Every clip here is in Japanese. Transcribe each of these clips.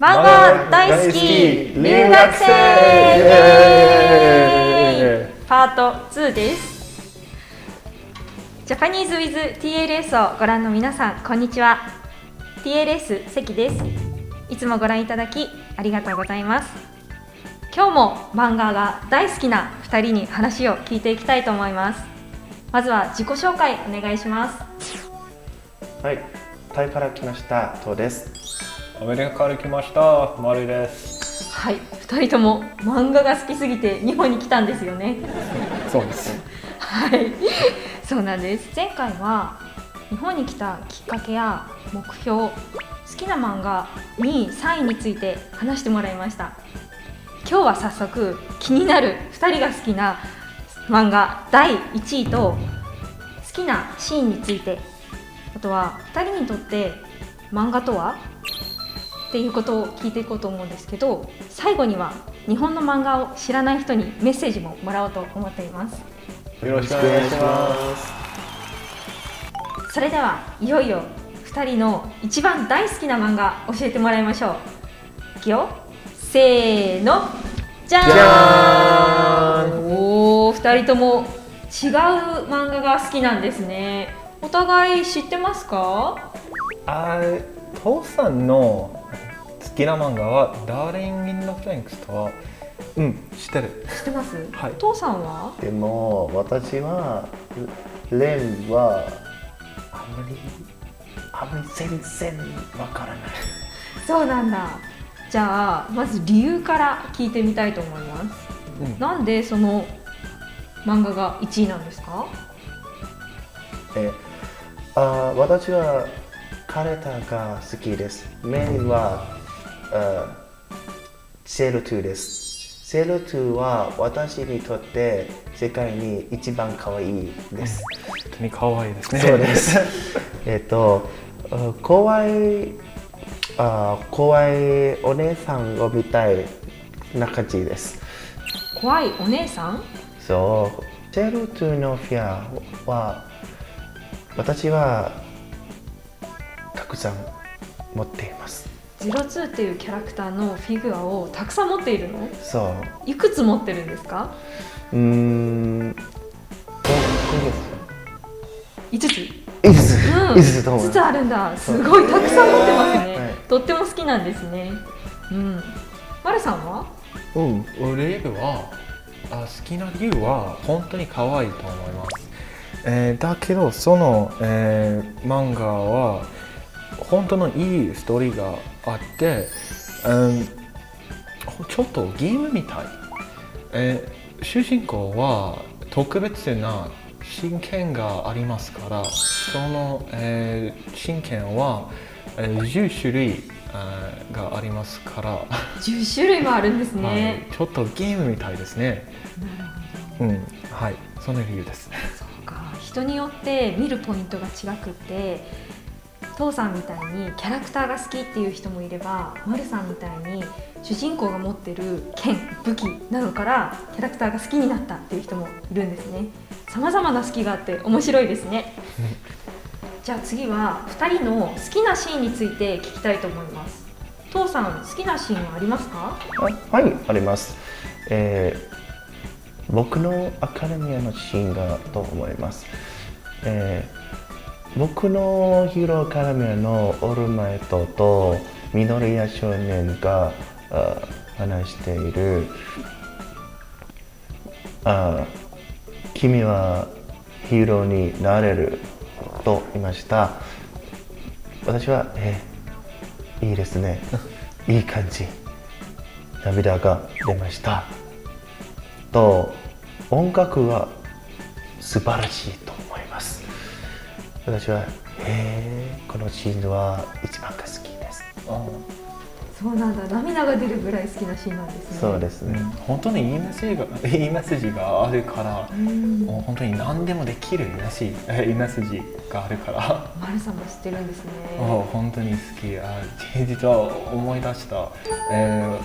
漫画大好き留学生パート2です。ジャパニーズ with TLS をご覧の皆さん、こんにちは。 TLS 関です。いつもご覧いただきありがとうございます。今日も漫画が大好きな2人に話を聞いていきたいと思います。まずは自己紹介お願いします。はい、タイから来ましたトウです。アメリカから来ましたマリです。はい、2人とも漫画が好きすぎて日本に来たんですよね。そうです。はい、そうなんです。前回は日本に来たきっかけや目標、好きな漫画2位、3位について話してもらいました。今日は早速気になる2人が好きな漫画第1位と好きなシーンについて、あとは2人にとって漫画とはっていうことを聞いていこうと思うんですけど、最後には日本の漫画を知らない人にメッセージももらおうと思っています。よろしくお願いします。それではいよいよ2人の一番大好きな漫画教えてもらいましょう。いくよ、せーの、じゃーん。おー、2人とも違う漫画が好きなんですね。お互い知ってますか？父さんの好きな漫画はダーリング・イン・ザ・フランクスとは知ってる。知ってます？はい。父さんは？でも私はレンはあまり全然わからない。そうなんだ。じゃあまず理由から聞いてみたいと思います。なんでその漫画が1位なんですか？私はカレタが好きです。メインはセール2です。セール2は私にとって世界に一番可愛いです。本当に可愛いですね。そうです。怖いお姉さんを見たいな感じです。怖いお姉さん？そう、セール2のフィアは私はたくさん持っています。02っていうキャラクターのフィギュアをたくさん持っているの？そう。いくつ持ってるんですか5？5つ？5つと思います。5つあるんだ。すごいたくさん持ってますね。はい、とっても好きなんですね。マルさんは？俺は好きな理由は本当に可愛いと思います。だけどその、漫画は本当のいいストーリーがあって、ちょっとゲームみたい。主人公は特別な真剣がありますから、その、真剣は、10種類がありますから10種類もあるんですね。はい、ちょっとゲームみたいですね。なるほど。はい、その理由です。そうか、人によって見るポイントが違くって、父さんみたいにキャラクターが好きっていう人もいれば、マルさんみたいに主人公が持ってる剣、武器などからキャラクターが好きになったっていう人もいるんですね。様々な好きがあって面白いですね。じゃあ次は2人の好きなシーンについて聞きたいと思います。父さん、好きなシーンはありますか？はい、あります。僕のアカデミアのシーンがと思います。僕のヒーローアカデミアのオールマイトと緑谷少年が話している君はヒーローになれると言いました。私はいいですね。いい感じ。涙が出ました。と、音楽は素晴らしいと思います。私はこのシーンは一番が好きです。そうなんだ。涙が出るぐらい好きなシーンなんですね。そうですね。本当にいいメッセージがあるから、もう本当に何でもできるいいメッセージがあるから。マルさんも知ってるんですね。本当に好き。実は思い出した、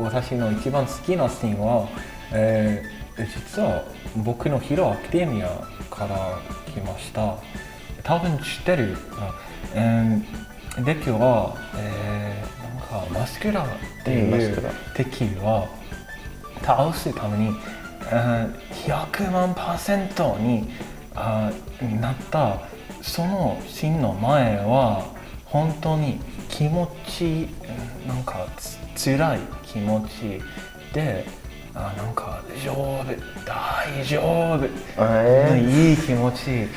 私の一番好きなシーンは、実は僕のヒーローアカデミアから来ました。多分知ってる。で今日は、なんかかマスクラっていうマスクラ敵は倒すために100万%になったそのシーンの前は本当に気持ちなんか辛い気持ちでなんか大丈夫、いい気持ち、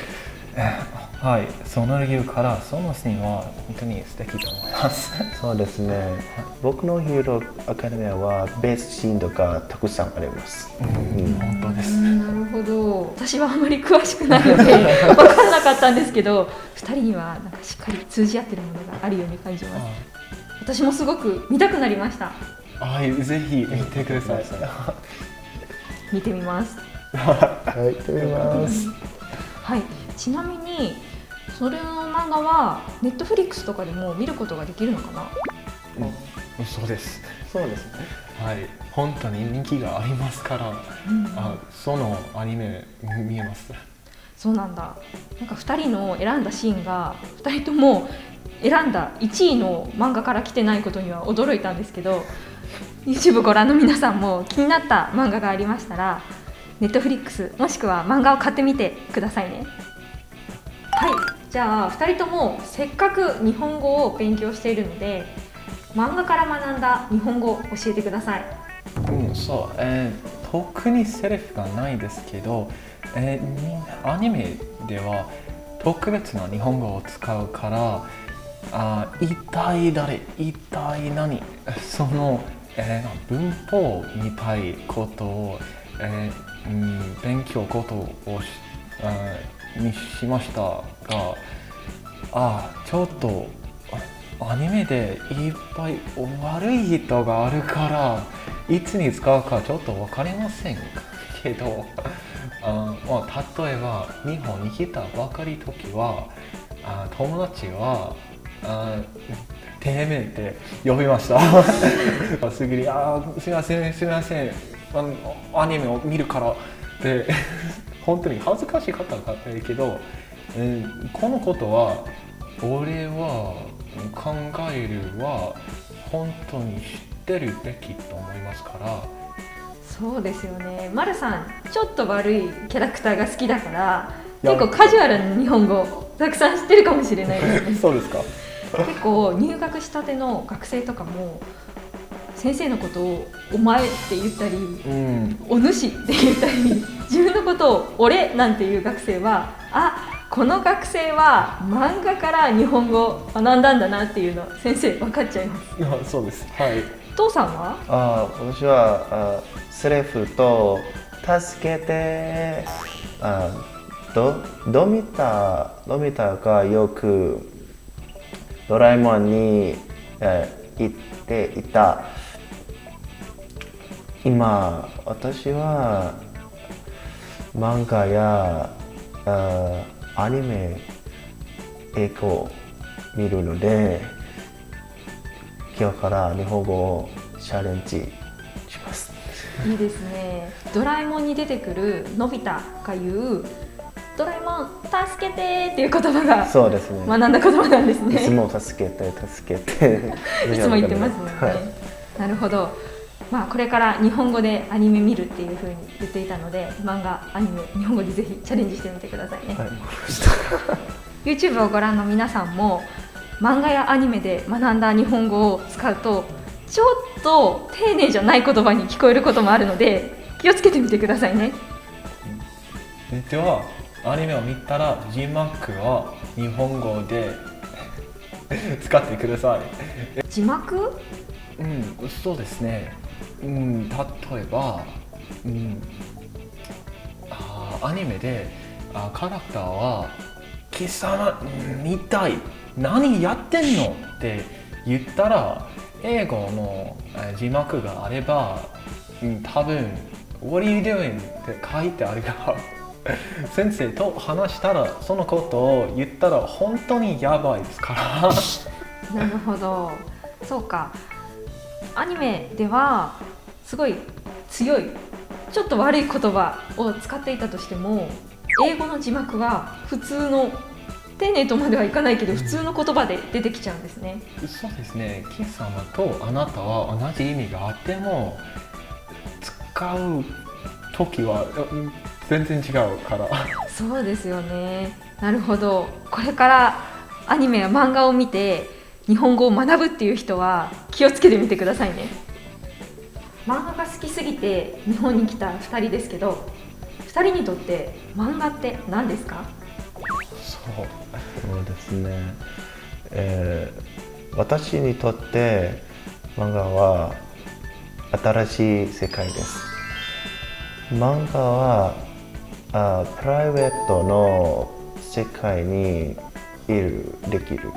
はい、その理由からそのシーンは本当に素敵と思いますそうですね。僕のヒーローアカデミアはベースシーンとかたくさんあります。本当です。なるほど。私はあまり詳しくないので分からなかったんですけど、2人にはなんかしっかり通じ合ってるものがあるように感じます。私もすごく見たくなりました。はい、ぜひ見てください。見てみます。はい、見てみます。はい、ちなみにそれの漫画はネットフリックスとかでも見ることができるのかな？そうです。そうですね。はい、本当に人気がありますから、そのアニメ見えます。そうなんだ。なんか2人の選んだシーンが2人とも選んだ1位の漫画から来てないことには驚いたんですけど、YouTube ご覧の皆さんも気になった漫画がありましたら Netflix もしくは漫画を買ってみてくださいね。はい、じゃあ2人ともせっかく日本語を勉強しているので漫画から学んだ日本語を教えてください。そう、特にセリフがないですけど、アニメでは特別な日本語を使うから一体誰、一体何、その、文法みたいことを、勉強ことをにしましたが、ちょっとアニメでいっぱい悪い人があるからいつに使うかちょっと分かりませんけど、例えば日本に来たばかり時は友達は低迷って呼びましたすぐにすいませんアニメを見るからで本当に恥ずかしかったけど、このことは俺は考えるは本当に知ってるべきと思いますから。そうですよね。マルさんちょっと悪いキャラクターが好きだから結構カジュアルな日本語たくさん知ってるかもしれないですねそうですか。結構入学したての学生とかも先生のことをお前って言ったり、お主って言ったり自分のことを俺なんていう学生はこの学生は漫画から日本語を学んだんだなっていうの先生分かっちゃいます。そうです。はい。父さんは？私はセリフと助けてドミタがよくドラえもんに言っていた。今私は漫画やアニメ映画を見るので今日から日本語をチャレンジします。いいですね。ドラえもんに出てくるのび太が言うドラえもん助けてっていう言葉がそうですね。学んだ言葉なんですね。いつも助けていつも言ってますもんね、はい、なるほど。これから日本語でアニメ見るっていう風に言っていたので漫画アニメ日本語でぜひチャレンジしてみてくださいね。はい、YouTube をご覧の皆さんも漫画やアニメで学んだ日本語を使うとちょっと丁寧じゃない言葉に聞こえることもあるので気をつけてみてくださいね。ではアニメを見たら字幕は日本語で使ってください。字幕？そうですね。例えば、アニメでカラクターは貴様見たい何やってんのって言ったら英語の字幕があれば、多分 What are you doing? って書いてあるから先生と話したらそのことを言ったら本当にやばいですからなるほど。そうか、アニメではすごい強いちょっと悪い言葉を使っていたとしても英語の字幕は普通の丁寧とまではいかないけど普通の言葉で出てきちゃうんですね。そうですね。キ様とあなたは同じ意味があっても使う時は全然違うから。そうですよね。なるほど。これからアニメや漫画を見て日本語を学ぶっていう人は気をつけてみてくださいね。漫画が好きすぎて日本に来た2人ですけど、2人にとって漫画って何ですか？そうですね、私にとって漫画は新しい世界です。漫画はプライベートの世界にできる。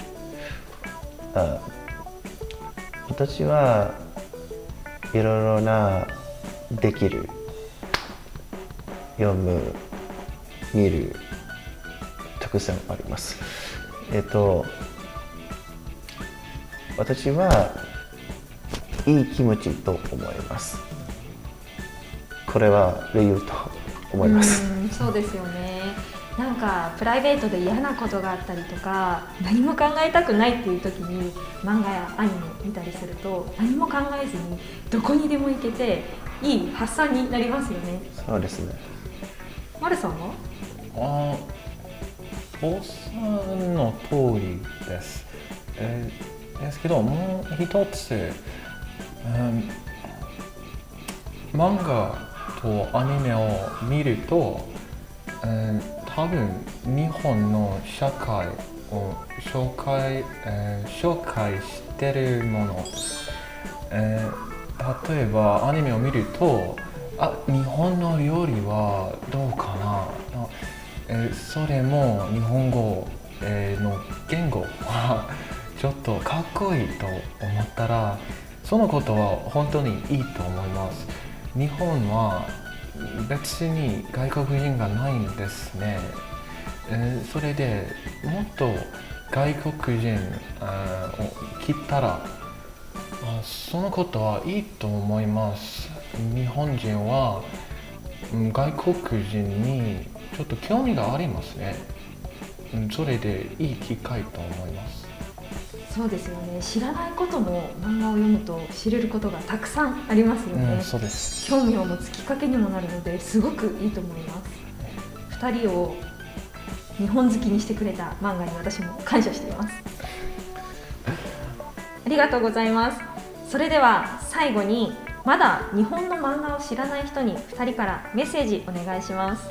私はいろいろなできる、読む、見る、たくさんあります。私はいい気持ちと思います。これは理由と思います。そうですよね。なんかプライベートで嫌なことがあったりとか、何も考えたくないっていう時に漫画やアニメ見たりすると、何も考えずにどこにでも行けていい発散になりますよね。そうですね。マルさんは？父さんの通りです。ですけどもう一つ、漫画とアニメを見ると、多分日本の社会を紹介してるものです。例えばアニメを見ると、日本の料理はどうかな、それも日本語、の言語はちょっとかっこいいと思ったら、そのことは本当にいいと思います。日本は別に外国人がないんですね。それでもっと外国人を来たら、そのことはいいと思います。日本人は外国人にちょっと興味がありますね。それでいい機会と思います。そうですよね。知らないことも漫画を読むと知れることがたくさんありますよね。そうです。興味を持つきっかけにもなるのですごくいいと思います。2人を日本好きにしてくれた漫画に私も感謝しています。ありがとうございます。それでは最後にまだ日本の漫画を知らない人に2人からメッセージお願いします。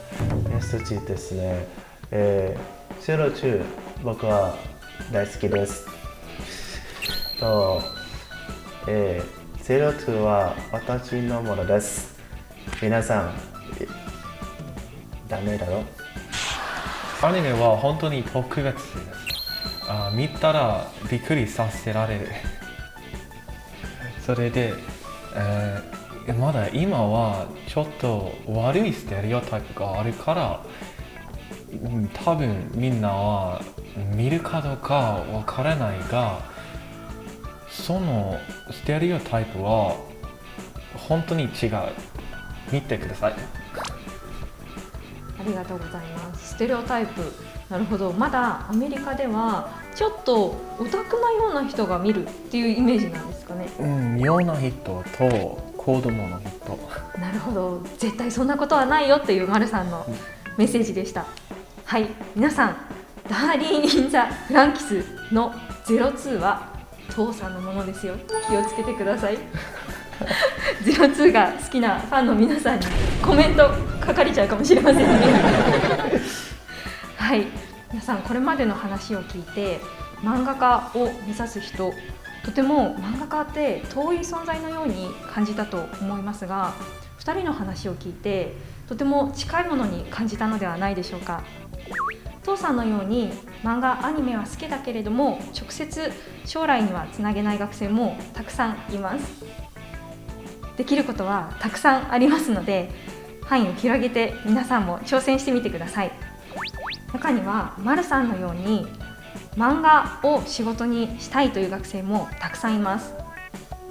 メッセージですね。ゼロ中僕は大好きです。ゼロ2は私のものです。皆さんダメだろ。アニメは本当に特別です。見たらびっくりさせられる。それで、まだ今はちょっと悪いステレオタイプがあるから、多分みんなは見るかどうかわからないが、そのステレオタイプは本当に違う。見てください。ありがとうございます。ステレオタイプ、なるほど。まだアメリカではちょっとオタクなような人が見るっていうイメージなんですかね。妙な人と子供の人。なるほど。絶対そんなことはないよっていうマルさんのメッセージでした。はい、皆さん、ダーリン・イン・ザ・フランキスの02は父さんのものですよ。気をつけてください。02が好きなファンの皆さんにコメント書かれちゃうかもしれませんね。はい、皆さんこれまでの話を聞いて漫画家を目指す人、とても漫画家って遠い存在のように感じたと思いますが、2人の話を聞いてとても近いものに感じたのではないでしょうか。父さんのように漫画アニメは好きだけれども直接将来にはつなげない学生もたくさんいます。できることはたくさんありますので、範囲を広げて皆さんも挑戦してみてください。中にはマルさんのように漫画を仕事にしたいという学生もたくさんいます。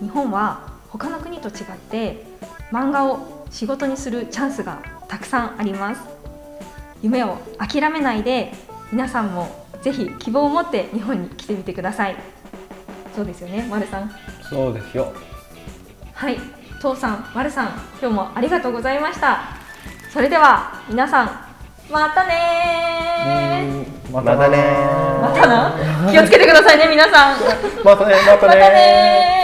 日本は他の国と違って漫画を仕事にするチャンスがたくさんあります。夢を諦めないで皆さんもぜひ希望を持って日本に来てみてください。そうですよね、まるさん。そうですよ。はい、父さん、まるさん、今日もありがとうございました。それでは皆さん、またねー。ままたねまたな。気をつけてくださいね、皆さん。またね、またね。またねー。